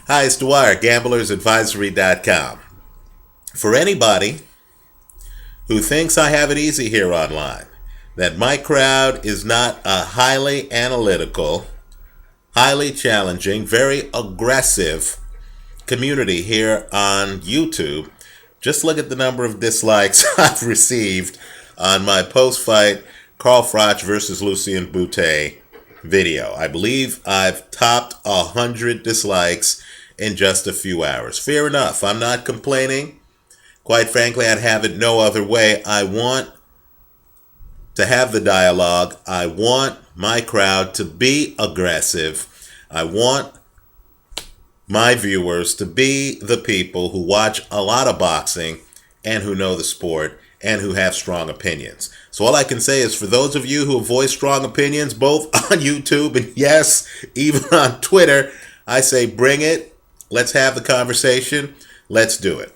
Hi, it's Dwyer, gamblersadvisory.com. For anybody who thinks I have it easy here online, that my crowd is not a highly analytical, highly challenging, very aggressive community here on YouTube, just look at the number of dislikes I've received on my post-fight Carl Froch versus Lucien Bute video. I believe I've topped 100 dislikes in just a few hours. Fair enough. I'm not complaining. Quite frankly, I'd have it no other way. I want to have the dialogue. I want my crowd to be aggressive. I want my viewers to be the people who watch a lot of boxing and who know the sport and who have strong opinions. So all I can say is for those of you who voice strong opinions, both on YouTube and yes, even on Twitter, I say bring it. Let's have the conversation. Let's do it.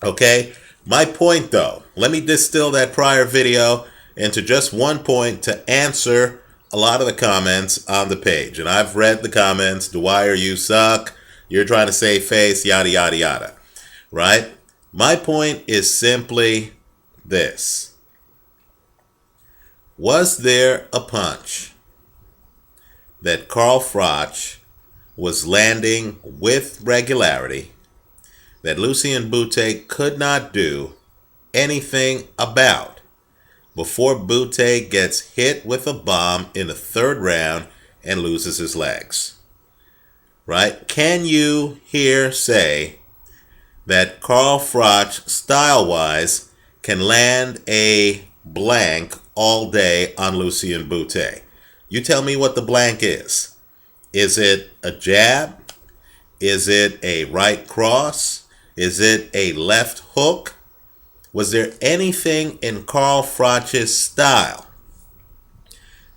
Okay? My point though, let me distill that prior video into just one point to answer a lot of the comments on the page. And I've read the comments. Dwyer, you suck. You're trying to save face, yada, yada, yada. Right? My point is simply this. Was there a punch that Carl Froch was landing with regularity that Lucien Bute could not do anything about before Bute gets hit with a bomb in the third round and loses his legs? Right? Can you here say that Carl Froch, style-wise, can land a blank all day on Lucien Bute? You tell me what the blank is. Is it a jab? Is it a right cross? Is it a left hook? Was there anything in Carl Froch's style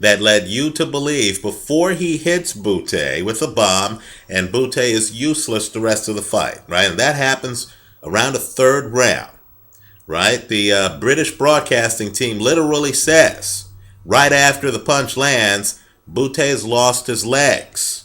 that led you to believe before he hits Bute with a bomb and Bute is useless the rest of the fight, right? And that happens around the third round, right? The British broadcasting team literally says right after the punch lands, Bute has lost his legs,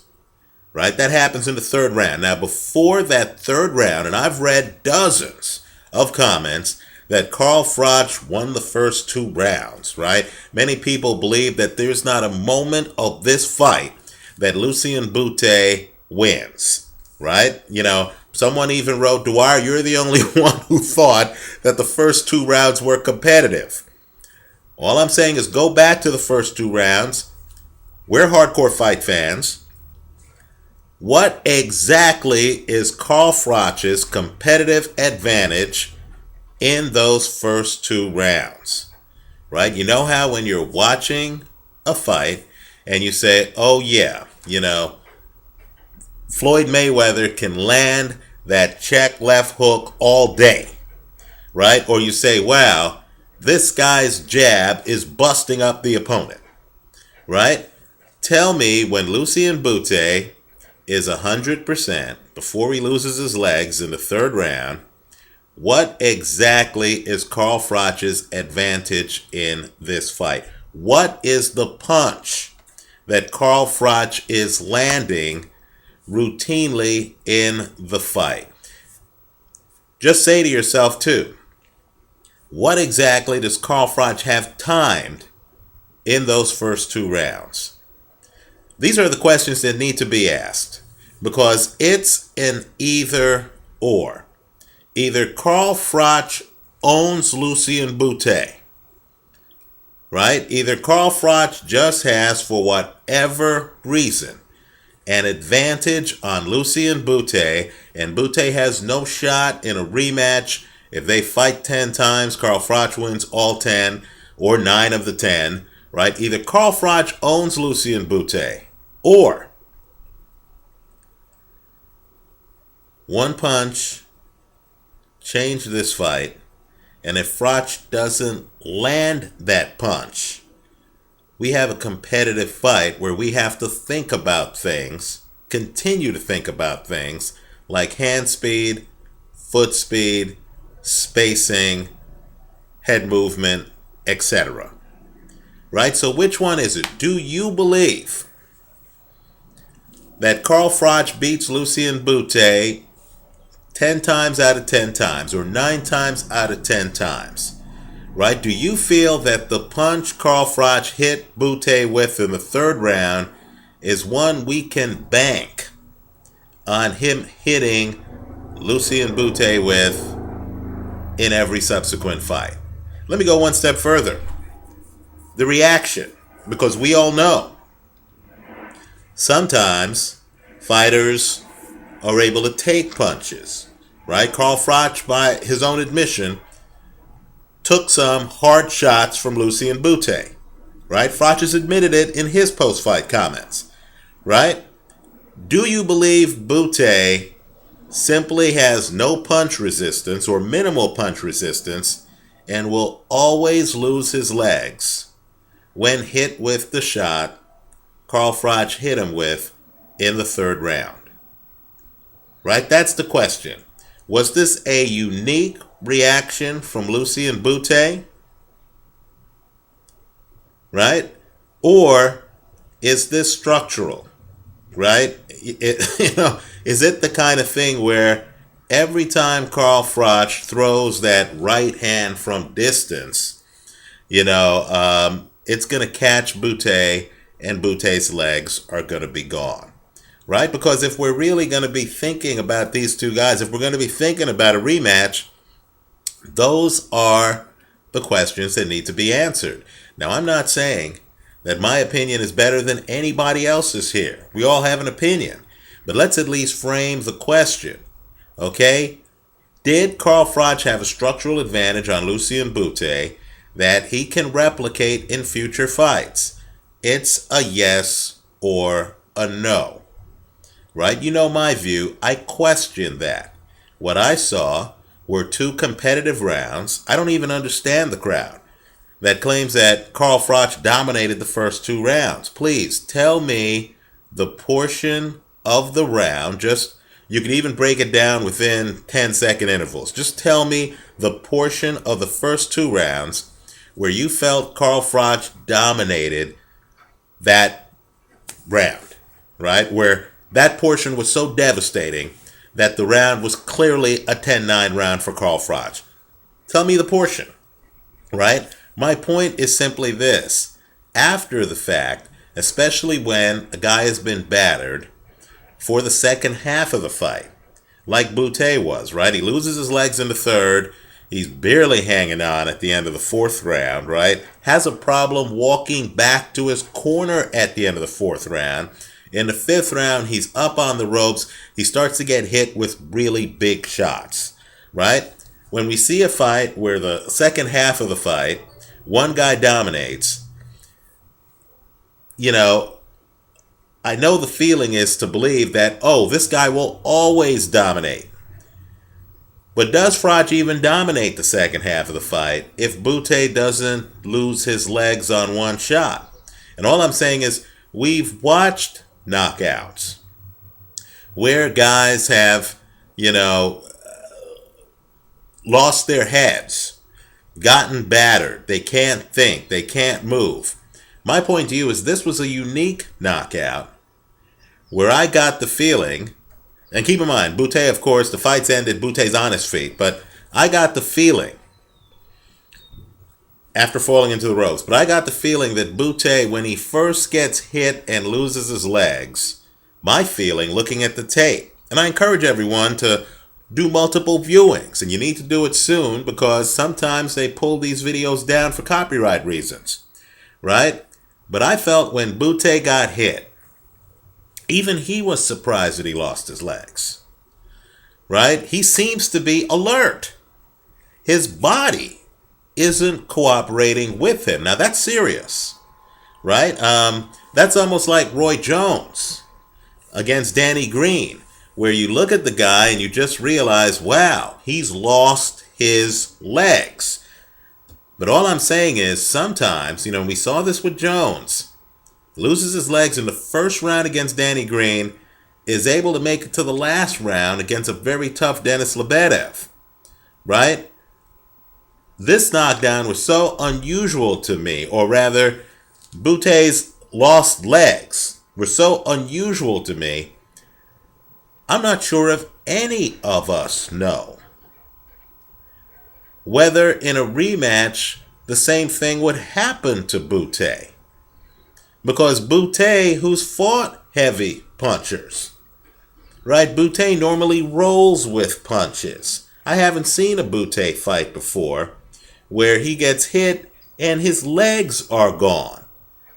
right? That happens in the third round. Now, before that third round, and I've read dozens of comments that Carl Froch won the first two rounds, right? Many people believe that there's not a moment of this fight that Lucien Bute wins, right? You know, someone even wrote, Dwyer, you're the only one who thought that the first two rounds were competitive. All I'm saying is go back to the first two rounds. We're hardcore fight fans. What exactly is Carl Froch's competitive advantage in those first two rounds, right? You know how when you're watching a fight and you say, oh yeah, you know, Floyd Mayweather can land that check left hook all day, right? Or you say, wow, this guy's jab is busting up the opponent, right? Tell me when Lucien Bute is 100% before he loses his legs in the third round, what exactly is Carl Froch's advantage in this fight? What is the punch that Carl Froch is landing routinely in the fight? Just say to yourself too, what exactly does Carl Froch have timed in those first two rounds? These are the questions that need to be asked because it's an either or. Either Carl Froch owns Lucien Bute, right? Either Carl Froch just has, for whatever reason, an advantage on Lucien Bute, and Bute has no shot in a rematch. If they fight 10 times, Carl Froch wins all 10 or 9 of the 10, right? Either Carl Froch owns Lucien Bute, or one punch change this fight, and if Froch doesn't land that punch, we have a competitive fight where we have to think about things, continue to think about things like hand speed, foot speed, spacing, head movement, etc. Right? So which one is it? Do you believe that Carl Froch beats Lucien Bute 10 times out of 10 times, or 9 times out of 10 times, right? Do you feel that the punch Carl Froch hit Bute with in the third round is one we can bank on him hitting Lucien Bute with in every subsequent fight? Let me go one step further. The reaction, because we all know sometimes fighters are able to take punches, right? Carl Froch, by his own admission, took some hard shots from Lucien Bute, right? Froch has admitted it in his post-fight comments, right? Do you believe Bute simply has no punch resistance or minimal punch resistance and will always lose his legs when hit with the shot Carl Froch hit him with in the third round? Right? That's the question. Was this a unique reaction from Lucien Bute? Right? Or is this structural? Right? Is it the kind of thing where every time Carl Froch throws that right hand from distance, it's going to catch Bute and Bute's legs are going to be gone? Right? Because if we're really going to be thinking about these two guys, if we're going to be thinking about a rematch, those are the questions that need to be answered. Now, I'm not saying that my opinion is better than anybody else's here. We all have an opinion. But let's at least frame the question. Okay? Did Carl Froch have a structural advantage on Lucien Bute that he can replicate in future fights? It's a yes or a no. Right? You know my view. I question that. What I saw were two competitive rounds. I don't even understand the crowd that claims that Carl Froch dominated the first two rounds. Please tell me the portion of the round. You can even break it down within 10-second intervals. Just tell me the portion of the first two rounds where you felt Carl Froch dominated that round, right? Where that portion was so devastating that the round was clearly a 10-9 round for Carl Froch. Tell me the portion, right? My point is simply this. After the fact, especially when a guy has been battered for the second half of the fight, like Bute was, right? He loses his legs in the third. He's barely hanging on at the end of the fourth round, right? Has a problem walking back to his corner at the end of the fourth round. In the fifth round, he's up on the ropes. He starts to get hit with really big shots, right? When we see a fight where the second half of the fight, one guy dominates, I know the feeling is to believe that, this guy will always dominate. But does Froch even dominate the second half of the fight if Bute doesn't lose his legs on one shot? And all I'm saying is we've watched knockouts where guys have, lost their heads, gotten battered. They can't think. They can't move. My point to you is this was a unique knockout where I got the feeling, and keep in mind, Bute, of course, the fight's ended, Bute's on his feet, but I got the feeling, after falling into the ropes, but I got the feeling that Bute, when he first gets hit and loses his legs, my feeling looking at the tape, and I encourage everyone to do multiple viewings, and you need to do it soon because sometimes they pull these videos down for copyright reasons, right? But I felt when Bute got hit, even he was surprised that he lost his legs, right? He seems to be alert. His body isn't cooperating with him. Now that's serious, right? That's almost like Roy Jones against Danny Green, where you look at the guy and you just realize, wow, he's lost his legs. But all I'm saying is sometimes, we saw this with Jones, loses his legs in the first round against Danny Green, is able to make it to the last round against a very tough Denis Lebedev, right? This knockdown was so unusual to me, or rather, Bute's lost legs, were so unusual to me, I'm not sure if any of us know whether in a rematch the same thing would happen to Bute. Because Bute, who's fought heavy punchers, right? Bute normally rolls with punches. I haven't seen a Bute fight before where he gets hit and his legs are gone.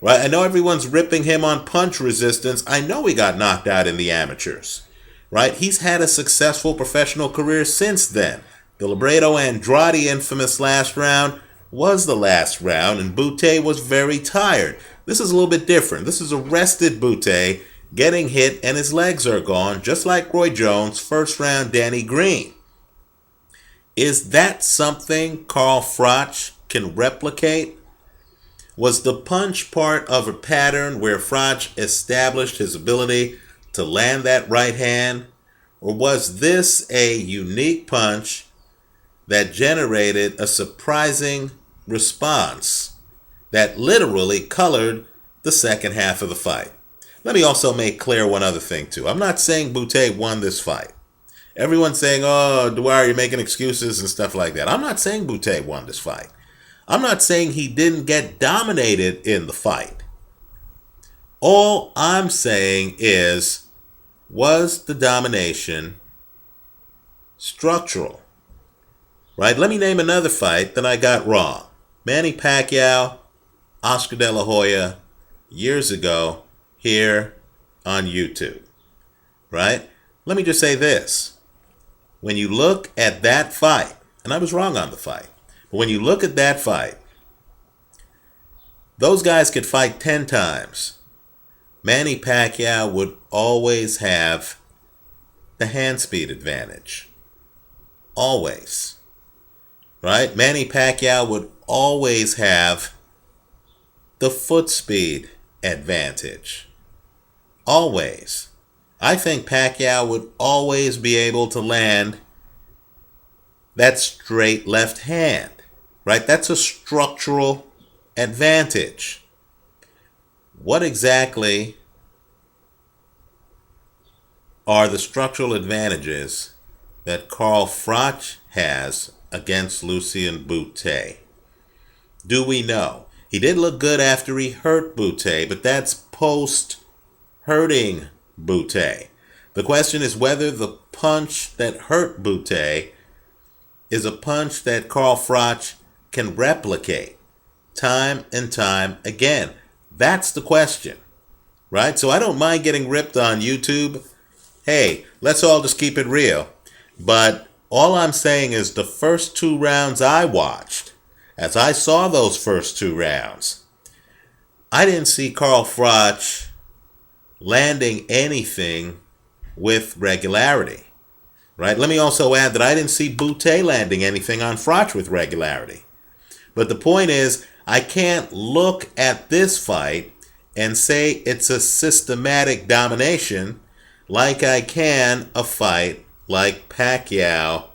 Right? I know everyone's ripping him on punch resistance. I know he got knocked out in the amateurs. Right? He's had a successful professional career since then. The Libredo Andrade infamous last round was the last round, and Bute was very tired. This is a little bit different. This is arrested Bute getting hit and his legs are gone, just like Roy Jones' first round Danny Green. Is that something Carl Froch can replicate? Was the punch part of a pattern where Froch established his ability to land that right hand? Or was this a unique punch that generated a surprising response that literally colored the second half of the fight? Let me also make clear one other thing too. I'm not saying Bute won this fight. Everyone's saying, oh, Dwyer, you're making excuses and stuff like that. I'm not saying Bute won this fight. I'm not saying he didn't get dominated in the fight. All I'm saying is, was the domination structural? Right? Let me name another fight that I got wrong. Manny Pacquiao, Oscar De La Hoya, years ago, here on YouTube. Right? Let me just say this. When you look at that fight, and I was wrong on the fight, but when you look at that fight, those guys could fight 10 times. Manny Pacquiao would always have the hand speed advantage. Always. Right? Manny Pacquiao would always have the foot speed advantage. Always. I think Pacquiao would always be able to land that straight left hand. Right? That's a structural advantage. What exactly are the structural advantages that Carl Froch has against Lucien Bute? Do we know? He did look good after he hurt Bute, but that's post-hurting Bute. The question is whether the punch that hurt Bute is a punch that Carl Froch can replicate time and time again. That's the question, right? So I don't mind getting ripped on YouTube. Hey, let's all just keep it real. But all I'm saying is the first 2 rounds I watched, as I saw those first 2 rounds, I didn't see Carl Froch landing anything with regularity, right? Let me also add that I didn't see Bute landing anything on Froch with regularity. But the point is, I can't look at this fight and say it's a systematic domination like I can a fight like Pacquiao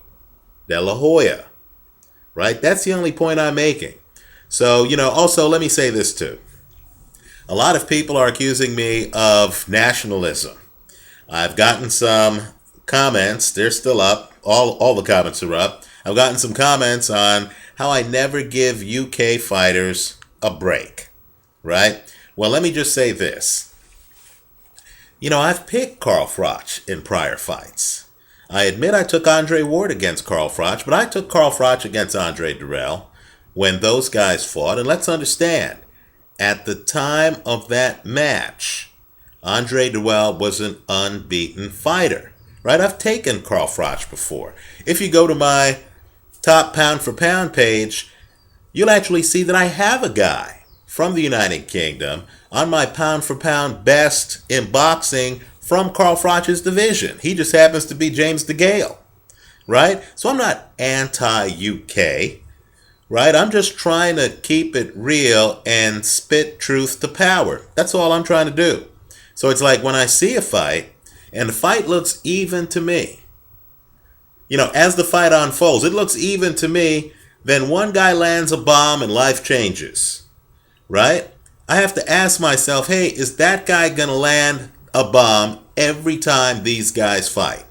De La Hoya. Right? That's the only point I'm making. So, also let me say this too. A lot of people are accusing me of nationalism. I've gotten some comments. They're still up. All the comments are up. I've gotten some comments on how I never give UK fighters a break. Right? Well, let me just say this. I've picked Carl Froch in prior fights. I admit I took Andre Ward against Carl Froch, but I took Carl Froch against Andre Durrell when those guys fought. And let's understand, at the time of that match, Andre Durrell was an unbeaten fighter. Right? I've taken Carl Froch before. If you go to my top pound for pound page, you'll actually see that I have a guy from the United Kingdom on my pound for pound best in boxing from Carl Froch's division. He just happens to be James DeGale, right? So I'm not anti-UK, right? I'm just trying to keep it real and spit truth to power. That's all I'm trying to do. So it's like when I see a fight and the fight looks even to me, as the fight unfolds, it looks even to me, then one guy lands a bomb and life changes, right? I have to ask myself, hey, is that guy going to land a bomb every time these guys fight?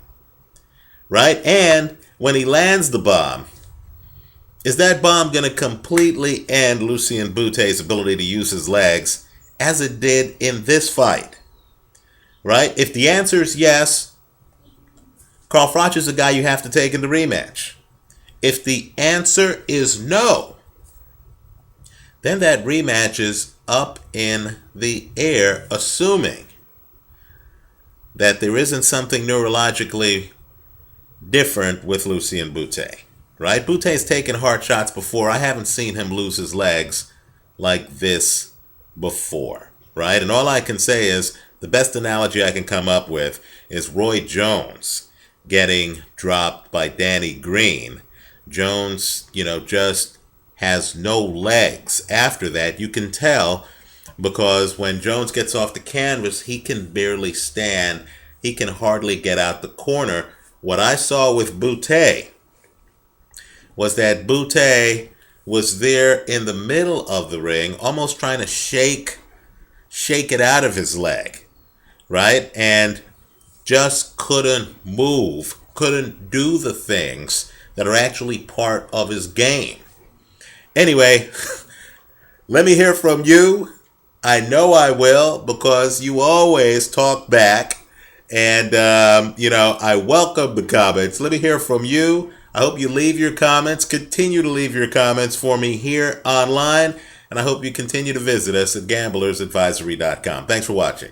Right? And when he lands the bomb, is that bomb going to completely end Lucien Bute's ability to use his legs as it did in this fight? Right? If the answer is yes, Carl Froch is the guy you have to take in the rematch. If the answer is no, then that rematch is up in the air, assuming that there isn't something neurologically different with Lucien Bute. Right? Bute's taken hard shots before. I haven't seen him lose his legs like this before. Right? And all I can say is the best analogy I can come up with is Roy Jones getting dropped by Danny Green. Jones, just has no legs after that. You can tell because when Jones gets off the canvas, he can barely stand. He can hardly get out the corner. What I saw with Bute was that Bute was there in the middle of the ring, almost trying to shake it out of his leg, right? And just couldn't move, couldn't do the things that are actually part of his game. Anyway, let me hear from you. I know I will because you always talk back. And, I welcome the comments. Let me hear from you. I hope you leave your comments. Continue to leave your comments for me here online. And I hope you continue to visit us at gamblersadvisory.com. Thanks for watching.